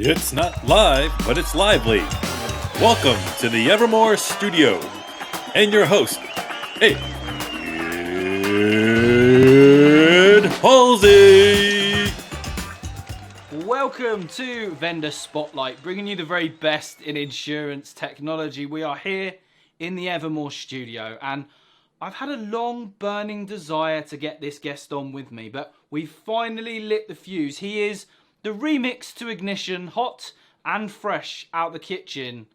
It's not live, but it's lively. Welcome to the Evermore Studio. And your host, 𝗩𝗃𝗡𝗁𝗡𝗃. Welcome to Vendor Spotlight, bringing you the very best in insurance technology. We are here in the Evermore Studio, and I've had a long burning desire to get this guest on with me, but we've finally lit the fuse. He is the remix to Ignition, hot and fresh out the kitchen.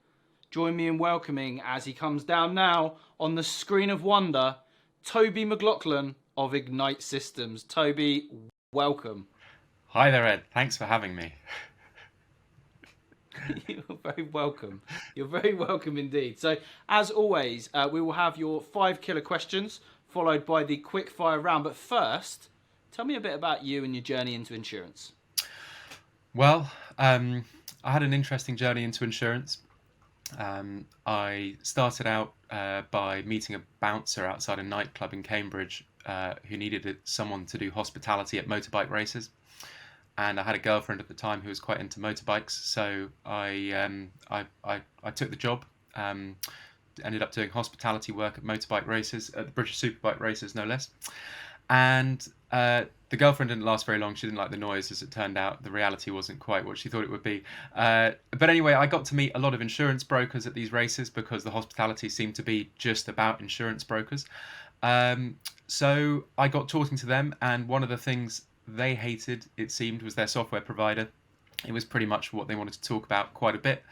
Join me in welcoming, as he comes down now on the screen of wonder, Toby MacLachlan of Ignite Systems. Toby, welcome. Hi there, Ed. Thanks for having me. You're very welcome. You're very welcome indeed. So, as always, we will have your 5 killer questions, followed by the Quickfire Round. But first, tell me a bit about you and your journey into insurance. Well, I had an interesting journey into insurance. I started out by meeting a bouncer outside a nightclub in Cambridge who needed someone to do hospitality at motorbike races. And I had a girlfriend at the time who was quite into motorbikes, so I took the job. Ended up doing hospitality work at motorbike races, at the British Superbike races, no less. And the girlfriend didn't last very long. She didn't like the noise, as it turned out. The reality wasn't quite what she thought it would be. But anyway, I got to meet a lot of insurance brokers at these races because the hospitality seemed to be just about insurance brokers. So I got talking to them, and one of the things they hated, it seemed, was their software provider. It was pretty much what they wanted to talk about quite a bit.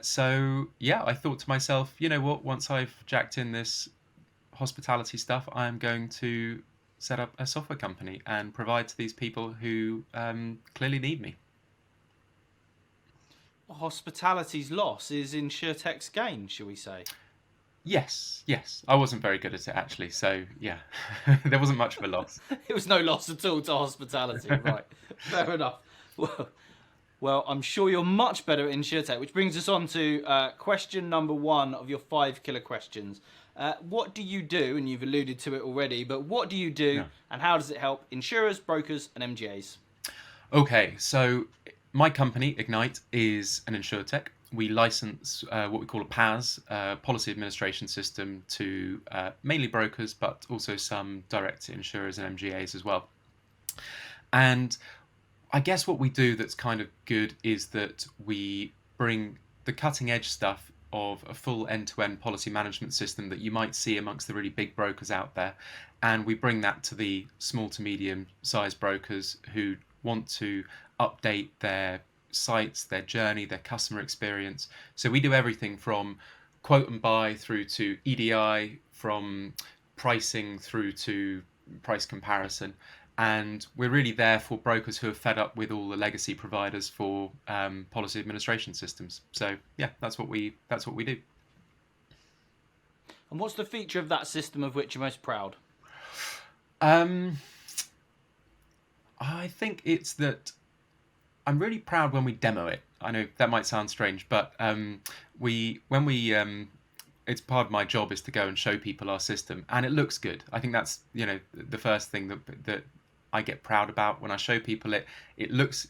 So yeah, I thought to myself, you know what, once I've jacked in this hospitality stuff, I'm going to set up a software company and provide to these people who clearly need me. Hospitality's loss is InsurTech's gain, shall we say? Yes. I wasn't very good at it, actually. So, yeah, there wasn't much of a loss. It was no loss at all to hospitality, right? Fair enough. Well, I'm sure you're much better at InsurTech, which brings us on to question number 1 of your 5 killer questions. What do you do? And you've alluded to it already, but what do you do and how does it help insurers, brokers and MGAs? Okay, so my company, Ignite, is an InsurTech. We license what we call a PAS, policy administration system, to mainly brokers, but also some direct to insurers and MGAs as well. And I guess what we do that's kind of good is that we bring the cutting edge stuff of a full end-to-end policy management system that you might see amongst the really big brokers out there. And we bring that to the small to medium sized brokers who want to update their sites, their journey, their customer experience. So we do everything from quote and buy through to EDI, from pricing through to price comparison. And we're really there for brokers who are fed up with all the legacy providers for policy administration systems. So yeah, that's what we do. And what's the feature of that system of which you're most proud? I think it's that I'm really proud when we demo it. I know that might sound strange, but it's part of my job is to go and show people our system, and it looks good. I think that's the first thing that I get proud about when I show people it. It looks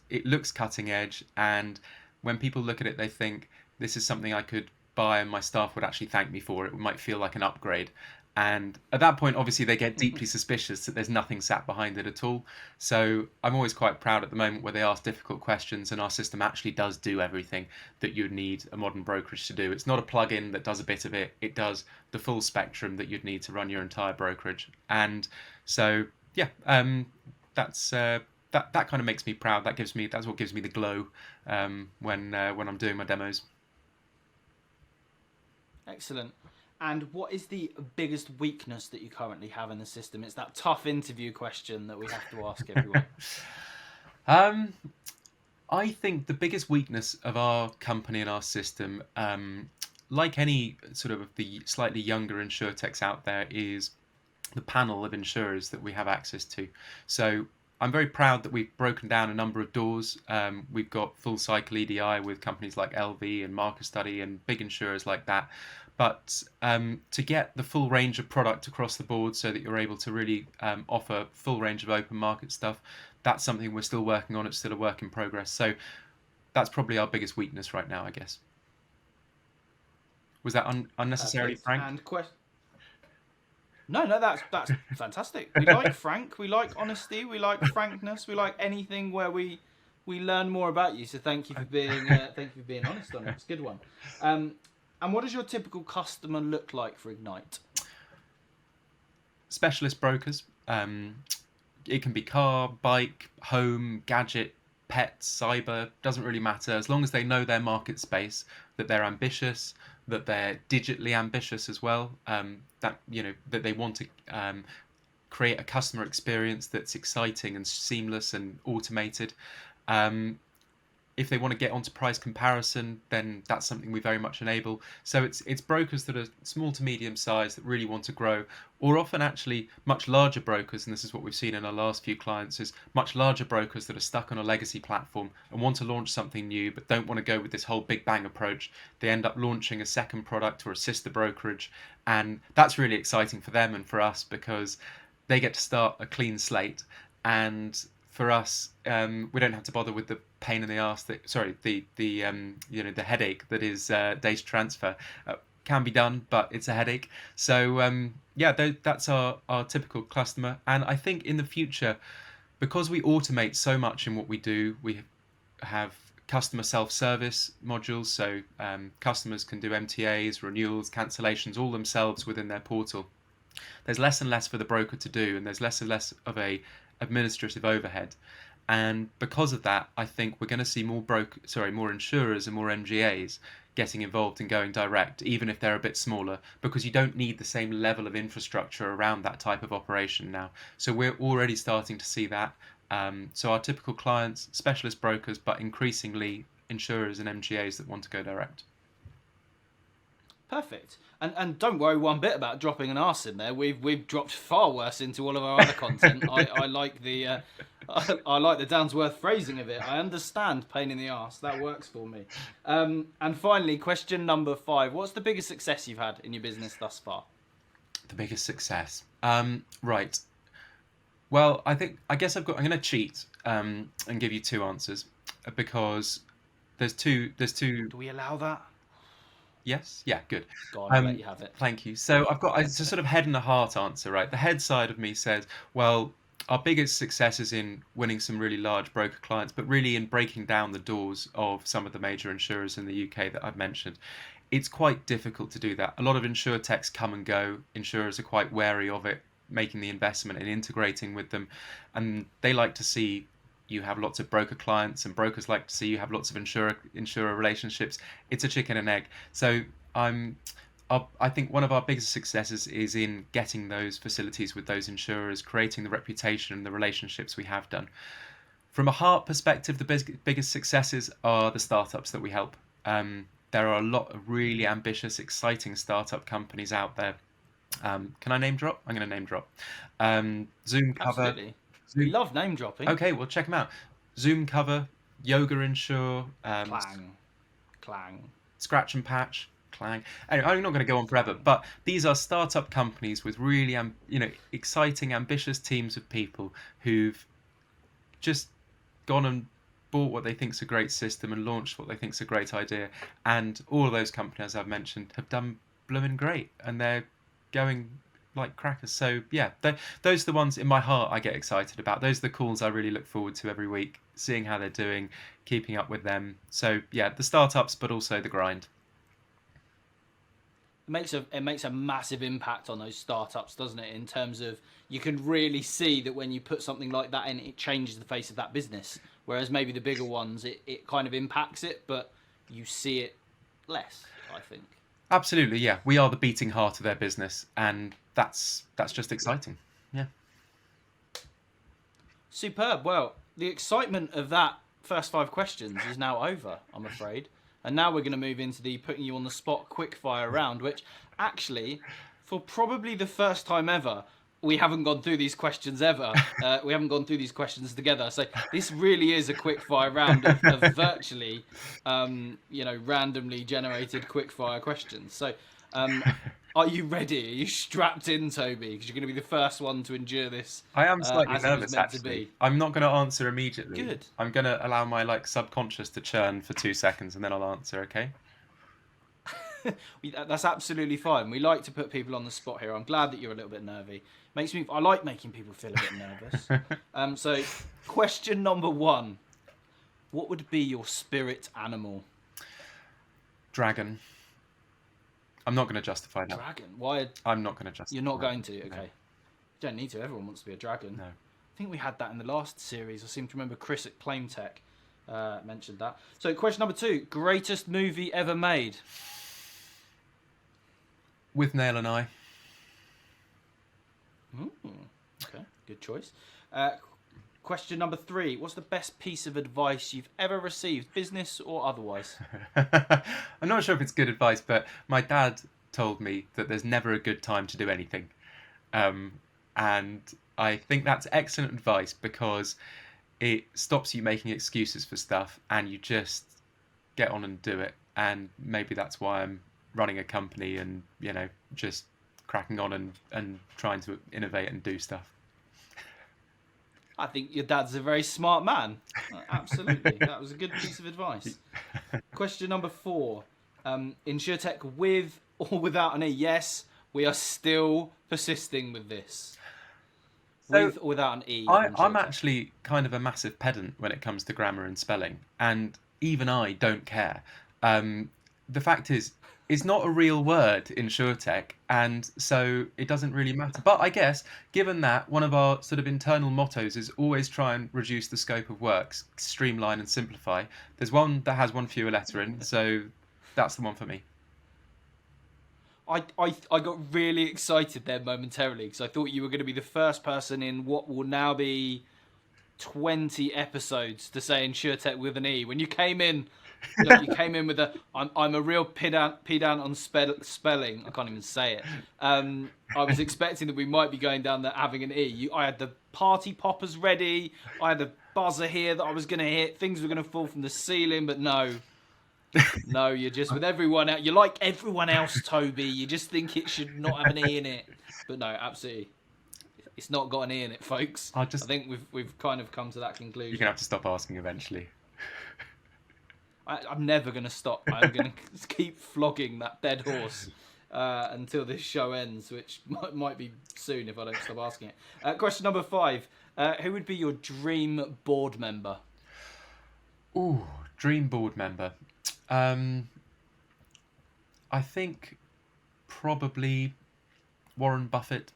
cutting edge, and when people look at it, they think this is something I could buy, and my staff would actually thank me for it. It might feel like an upgrade. And at that point, obviously, they get deeply suspicious that there's nothing sat behind it at all. So I'm always quite proud at the moment where they ask difficult questions and our system actually does do everything that you'd need a modern brokerage to do. It's not a plugin that does a bit of it. It does the full spectrum that you'd need to run your entire brokerage. And so, yeah, that's that kind of makes me proud. That's what gives me the glow when I'm doing my demos. Excellent. And what is the biggest weakness that you currently have in the system? It's that tough interview question that we have to ask everyone. I think the biggest weakness of our company and our system, like any sort of the slightly younger insurtechs out there, is the panel of insurers that we have access to. So I'm very proud that we've broken down a number of doors. We've got full cycle EDI with companies like LV and Market Study and big insurers like that. But to get the full range of product across the board so that you're able to really offer full range of open market stuff, that's something we're still working on. It's still a work in progress. So that's probably our biggest weakness right now, I guess. Was that unnecessarily frank? And No, that's fantastic. We like frank. We like honesty. We like frankness. We like anything where we learn more about you. So thank you for being honest on it. It's a good one. And what does your typical customer look like for Ignite? Specialist brokers. It can be car, bike, home, gadget, pets, cyber, doesn't really matter, as long as they know their market space, that they're ambitious, that they're digitally ambitious as well, that they want to create a customer experience that's exciting and seamless and automated. If they want to get onto price comparison, then that's something we very much enable. So it's brokers that are small to medium size that really want to grow, or often actually much larger brokers, and this is what we've seen in our last few clients, is much larger brokers that are stuck on a legacy platform and want to launch something new but don't want to go with this whole big bang approach. They end up launching a second product or a sister brokerage, and that's really exciting for them and for us because they get to start a clean slate. And for us, we don't have to bother with the pain in the arse the headache that is data transfer. Can be done, but it's a headache. So that's our typical customer. And I think in the future, because we automate so much in what we do, we have customer self-service modules, so customers can do MTAs, renewals, cancellations all themselves within their portal. There's less and less for the broker to do, and there's less and less of a administrative overhead. And because of that, I think we're going to see more insurers and more MGAs getting involved and going direct, even if they're a bit smaller, because you don't need the same level of infrastructure around that type of operation now. So we're already starting to see that. So our typical clients, specialist brokers, but increasingly insurers and MGAs that want to go direct. Perfect. And don't worry one bit about dropping an arse in there. We've dropped far worse into all of our other content. I like the Downsworth phrasing of it. I understand pain in the arse. That works for me. And finally, question number 5. What's the biggest success you've had in your business thus far? The biggest success. Right. Well, I'm going to cheat and give you 2 answers because there's two. Do we allow that? Yes. Yeah. Good. Go on, I'll let you have it. Thank you. So it's a sort of head and a heart answer, right? The head side of me says, well, our biggest success is in winning some really large broker clients, but really in breaking down the doors of some of the major insurers in the UK that I've mentioned. It's quite difficult to do that. A lot of InsurTechs come and go. Insurers are quite wary of it, making the investment and integrating with them, and they like to see you have lots of broker clients, and brokers like to see you have lots of insurer relationships. It's a chicken and egg. So I think one of our biggest successes is in getting those facilities with those insurers, creating the reputation and the relationships we have done. From a heart perspective, the biggest successes are the startups that we help. There are a lot of really ambitious, exciting startup companies out there. Can I name drop? I'm going to name drop. Zoom Cover. Absolutely. We love name dropping. Okay, well, check them out. Zoom Cover, Yoga Insure, Clang. Scratch and Patch, Clang. Anyway, I'm not going to go on forever, but these are startup companies with really, exciting, ambitious teams of people who've just gone and bought what they think is a great system and launched what they think is a great idea. And all of those companies I've mentioned have done blooming great, and they're going like crackers. So yeah, those are the ones in my heart I get excited about. Those are the calls I really look forward to every week, seeing how they're doing, keeping up with them. So yeah, the startups, but also the grind. It makes a massive impact on those startups, doesn't it? In terms of, you can really see that when you put something like that in, it changes the face of that business. Whereas maybe the bigger ones, it kind of impacts it, but you see it less, I think. Absolutely, yeah. We are the beating heart of their business, and that's just exciting. Yeah. Superb. Well, the excitement of that first 5 questions is now over, I'm afraid. And now we're going to move into the putting you on the spot quickfire round, which actually, for probably the first time ever, we haven't gone through these questions ever. We haven't gone through these questions together. So this really is a quickfire round of virtually, randomly generated quickfire questions. So Are you ready? Are you strapped in, Toby? Because you're going to be the first one to endure this. I am slightly as it was nervous, meant to actually. be. I'm not going to answer immediately. Good. I'm going to allow my subconscious to churn for 2 seconds, and then I'll answer. Okay. That's absolutely fine. We like to put people on the spot here. I'm glad that you're a little bit nervy. I like making people feel a bit nervous. So, question number 1: what would be your spirit animal? Dragon. I'm not going to justify that. Dragon? Why? I'm not going to justify. You're not that. going to. Okay. No. You don't need to. Everyone wants to be a dragon. No. I think we had that in the last series. I seem to remember Chris at 𝗪𝗡𝗡𝗃 mentioned that. So, question number 2: greatest movie ever made? With Nail and I. Okay, good choice. Question number 3: what's the best piece of advice you've ever received, business or otherwise? I'm not sure if it's good advice, but my dad told me that there's never a good time to do anything. And I think that's excellent advice because it stops you making excuses for stuff and you just get on and do it. And maybe that's why I'm running a company and, just cracking on and trying to innovate and do stuff. I think your dad's a very smart man. Absolutely. That was a good piece of advice. Question number 4. InsurTech with or without an E? Yes, we are still persisting with this. So, with or without an E? I'm actually kind of a massive pedant when it comes to grammar and spelling, and even I don't care. The fact is, it's not a real word, InsurTech, and so it doesn't really matter. But I guess, given that one of our sort of internal mottos is always try and reduce the scope of works, streamline and simplify, there's one that has one fewer letter in, so that's the one for me. I got really excited there momentarily because I thought you were going to be the first person in what will now be 20 episodes to say InsurTech with an E. When you came in, you came in with I'm a real pedant on spelling. I can't even say it. I was expecting that we might be going down there having an E. I had the party poppers ready. I had a buzzer here that I was going to hit. Things were going to fall from the ceiling, but no. No, you're just with everyone else. You're like everyone else, Toby. You just think it should not have an E in it. But no, absolutely. It's not got an E in it, folks. I think we've kind of come to that conclusion. You're going to have to stop asking eventually. I'm never going to stop. I'm going to keep flogging that dead horse until this show ends, which might be soon if I don't stop asking it. Question number 5. Who would be your dream board member? Ooh, dream board member. I think probably Warren Buffett.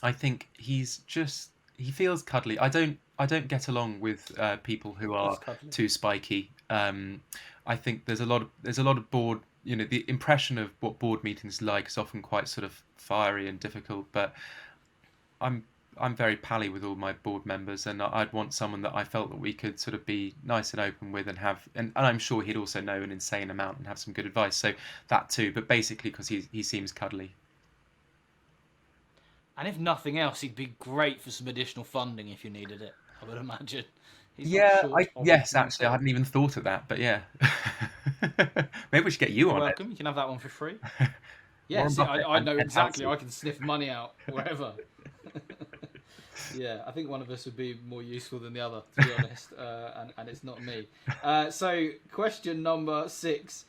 I think he feels cuddly. I don't get along with people who are too spiky. I think there's a lot of board. The impression of what board meetings like is often quite sort of fiery and difficult. But I'm very pally with all my board members, and I'd want someone that I felt that we could sort of be nice and open with and have, and I'm sure he'd also know an insane amount and have some good advice. So that too, but basically because he seems cuddly. And if nothing else, he'd be great for some additional funding if you needed it, I would imagine. Yes, actually, I hadn't even thought of that, but yeah. Maybe we should get you on welcome. You can have that one for free. Yeah, I know exactly. I can sniff money out wherever. Yeah, I think one of us would be more useful than the other, to be honest, and it's not me. So, question number 6.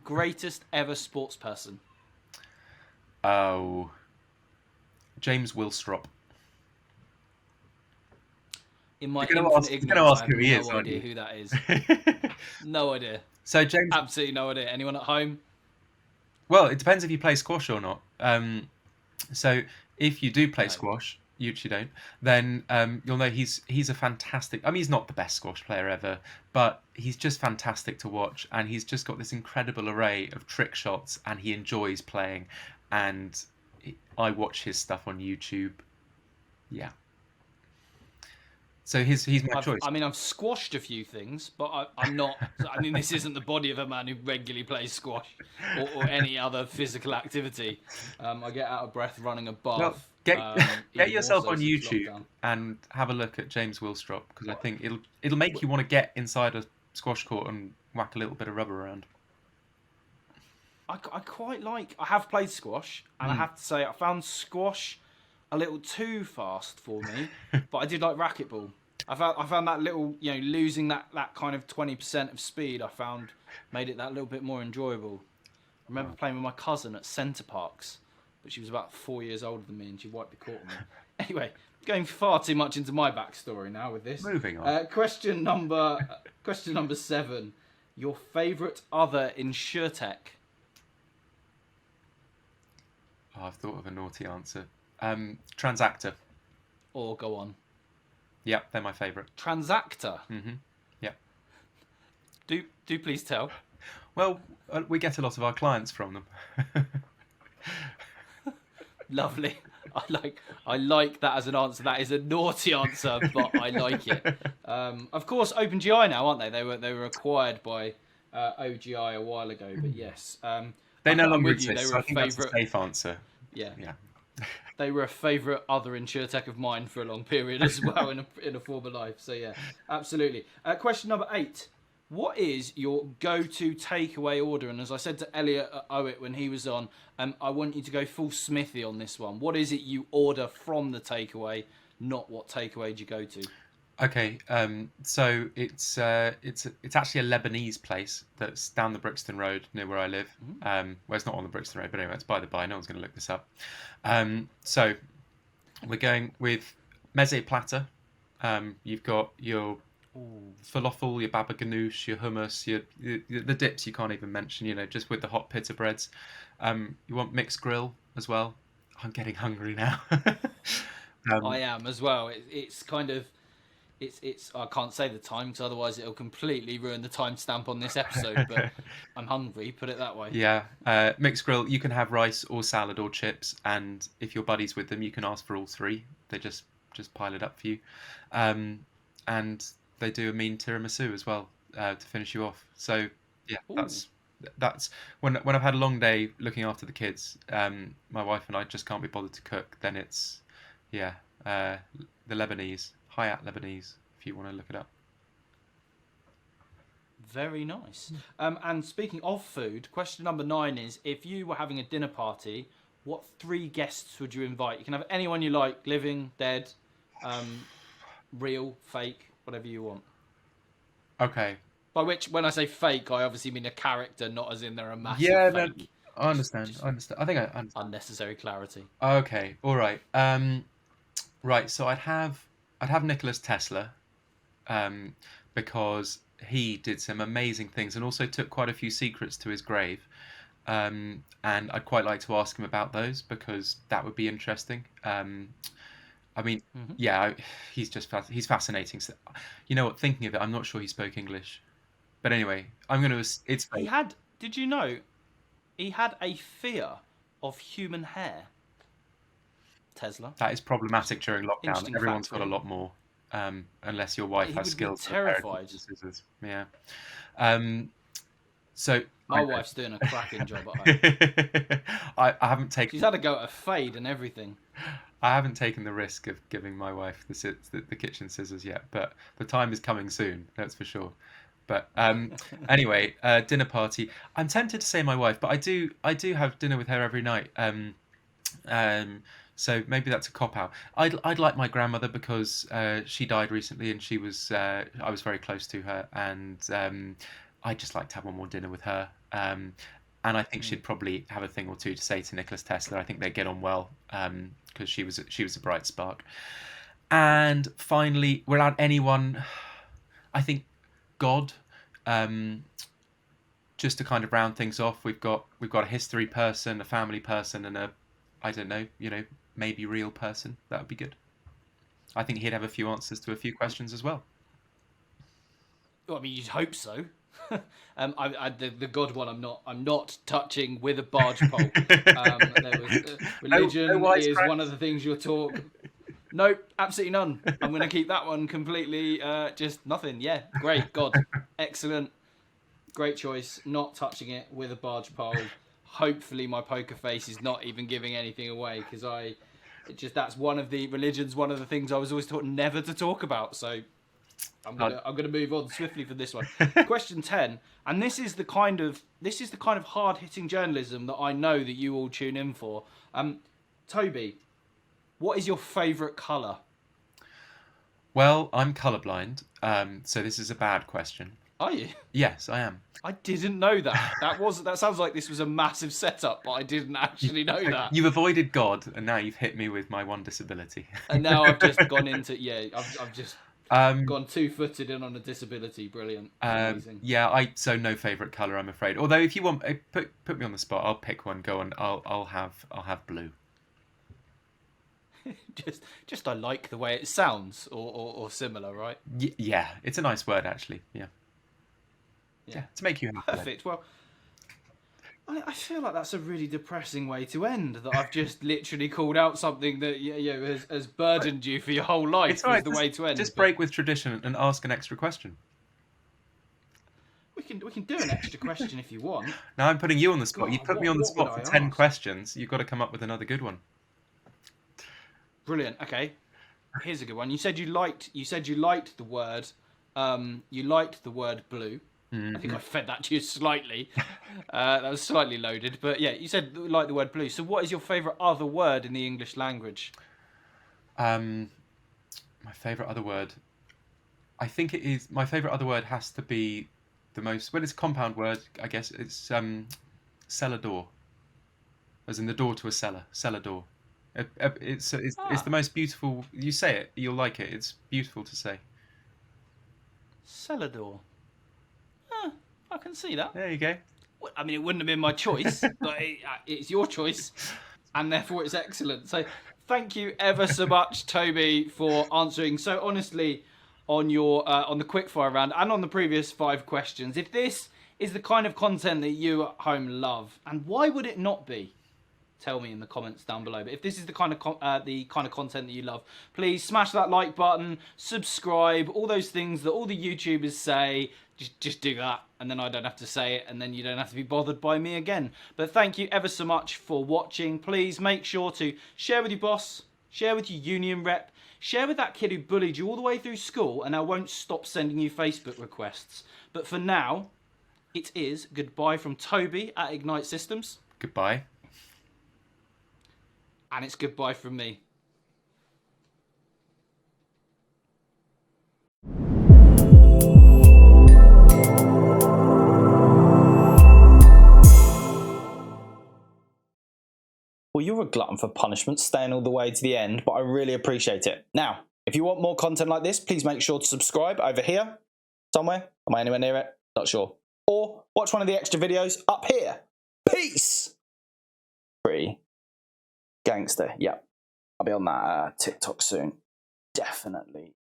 Greatest ever sports person? Oh, James Willstrop. In my you're infinite ignorance, I have no idea who that is. No idea. So James, absolutely no idea. Anyone at home? Well, it depends if you play squash or not. So if you do play squash, you don't, then you'll know he's a fantastic. I mean, he's not the best squash player ever, but he's just fantastic to watch, and he's just got this incredible array of trick shots, and he enjoys playing. And I watch his stuff on YouTube. Yeah. So he's my choice. I mean, I've squashed a few things, but I'm not. I mean, this isn't the body of a man who regularly plays squash or any other physical activity. I get out of breath running a bath. Well, get yourself on YouTube and have a look at James Willstrop, because I think it'll make you want to get inside a squash court and whack a little bit of rubber around. I quite like. I have played squash, and I have to say I found squash a little too fast for me, but I did like racquetball. I found that little, losing that kind of 20% of speed. I found made it that little bit more enjoyable. I remember playing with my cousin at Centre Parks, but she was about 4 years older than me, and she wiped the court on me. Anyway, going far too much into my backstory now with this. Moving on. Question number 7. Your favourite other InsurTech? Oh, I've thought of a naughty answer. Transactor. Or go on. Yeah, they're my favourite. Transactor? Mm-hmm. Yeah. Do please tell. Well, we get a lot of our clients from them. Lovely. I like that as an answer. That is a naughty answer, but I like it. Of course, OpenGI now, aren't they? They were acquired by OGI a while ago, but yes. They no longer exist. They were So I think that's a safe answer. Yeah. Yeah. They were a favourite other InsurTech of mine for a long period as well in a former life. So yeah, absolutely. Question number 8. What is your go-to takeaway order? And as I said to Elliot at Owit when he was on, I want you to go full Smithy on this one. What is it you order from the takeaway, not what takeaway do you go to? Okay, so it's actually a Lebanese place that's down the Brixton Road near where I live. Well, it's not on the Brixton Road, but anyway, it's by the by. No one's going to look this up. So we're going with meze platter. You've got your falafel, your baba ganoush, your hummus, the dips you can't even mention. Just with the hot pita breads. You want mixed grill as well. I'm getting hungry now. I am as well. It's kind of. It's. I can't say the time because otherwise it'll completely ruin the timestamp on this episode. But I'm hungry. Put it that way. Yeah, mixed grill. You can have rice or salad or chips, and if you're buddies with them, you can ask for all 3. They just pile it up for you, and they do a mean tiramisu as well to finish you off. So yeah, that's when I've had a long day looking after the kids. My wife and I just can't be bothered to cook. Then it's the Lebanese. Hayat Lebanese, if you want to look it up. Very nice. And speaking of food, question number 9 is, if you were having a dinner party, what 3 guests would you invite? You can have anyone you like, living, dead, real, fake, whatever you want. Okay. By which, when I say fake, I obviously mean a character, not as in they're a massive fake. No, I understand. I understand. I think I understand. Unnecessary clarity. Okay. All right. Right. So I'd have Nicholas Tesla, because he did some amazing things and also took quite a few secrets to his grave. And I'd quite like to ask him about those because that would be interesting. I mean, he's fascinating. So, you know what? Thinking of it, I'm not sure he spoke English, but anyway, I'm going to. It's fake. Did you know? He had a fear of human hair. Tesla. That is problematic during lockdown. Everyone's got a lot more, unless your wife has skills. Terrified. Scissors. Yeah. So my wife's doing a cracking job at home. I haven't taken. She's had to go at a fade and everything. I haven't taken the risk of giving my wife the kitchen scissors yet, but the time is coming soon. That's for sure. But anyway, dinner party. I'm tempted to say my wife, but I do have dinner with her every night. So maybe that's a cop out. I'd like my grandmother because she died recently, and I was very close to her, and I'd just like to have one more dinner with her. And I think she'd probably have a thing or two to say to Nicholas Tesla. I think they'd get on well because she was a bright spark. And finally, without anyone, I think God. Just to kind of round things off, we've got a history person, a family person, and a, I don't know, maybe real person. That would be good. I think he'd have a few answers to a few questions as well. Well, I mean, you'd hope so. The God one, I'm not touching with a barge pole. Religion is one of the things you'll talk. Nope, absolutely none. I'm going to keep that one completely just nothing. Yeah, great, God, excellent, great choice. Not touching it with a barge pole. Hopefully, my poker face is not even giving anything away because that's one of the religions. One of the things I was always taught never to talk about. So I'm gonna move on swiftly for this one. Question 10, and this is the kind of hard-hitting journalism that I know that you all tune in for. Toby, what is your favourite colour? Well, I'm colourblind, so this is a bad question. Are you? Yes, I am. I didn't know that. That sounds like this was a massive setup, but I didn't actually know that. You've avoided God, and now you've hit me with my one disability. And now I've just gone into I've just gone 2-footed in on a disability. Brilliant. Amazing. Yeah, so no favourite colour, I'm afraid. Although if you want, put me on the spot, I'll pick one. Go on, I'll have blue. just I like the way it sounds, or similar, right? Yeah, it's a nice word actually. Yeah, to make you happy. Perfect. Well, I feel like that's a really depressing way to end. That I've just literally called out something that has burdened you for your whole life. It's right. The way to end. Just break with tradition and ask an extra question. We can do an extra question if you want. Now I'm putting you on the spot. God, You put me on the spot for 10 questions. You've got to come up with another good one. Brilliant. Okay, here's a good one. You said you liked the word. You liked the word blue. Mm-hmm. I think I fed that to you slightly. That was slightly loaded, but yeah, you said you like the word blue. So, what is your favourite other word in the English language? My favourite other word. I think it is. My favourite other word has to be the most. Well, it's a compound word. I guess it's cellar door, as in the door to a cellar. Cellar door. It's the most beautiful. You say it, you'll like it. It's beautiful to say. Cellar door. I can see that. There you go. I mean, it wouldn't have been my choice, but it's your choice, and therefore it's excellent. So, thank you ever so much, Toby, for answering so honestly on the quickfire round and on the previous 5 questions. If this is the kind of content that you at home love, and why would it not be? Tell me in the comments down below. But if this is the kind of content that you love, please smash that like button, subscribe, all those things that all the YouTubers say. Just do that, and then I don't have to say it, and then you don't have to be bothered by me again. But thank you ever so much for watching. Please make sure to share with your boss, share with your union rep, share with that kid who bullied you all the way through school and I won't stop sending you Facebook requests. But for now, it is goodbye from Toby at Ignite Systems. Goodbye. And it's goodbye from me. Well, you're a glutton for punishment, staying all the way to the end, but I really appreciate it. Now, if you want more content like this, please make sure to subscribe over here, somewhere. Am I anywhere near it? Not sure. Or watch one of the extra videos up here. Peace! Pretty gangster, yep. I'll be on that TikTok soon. Definitely.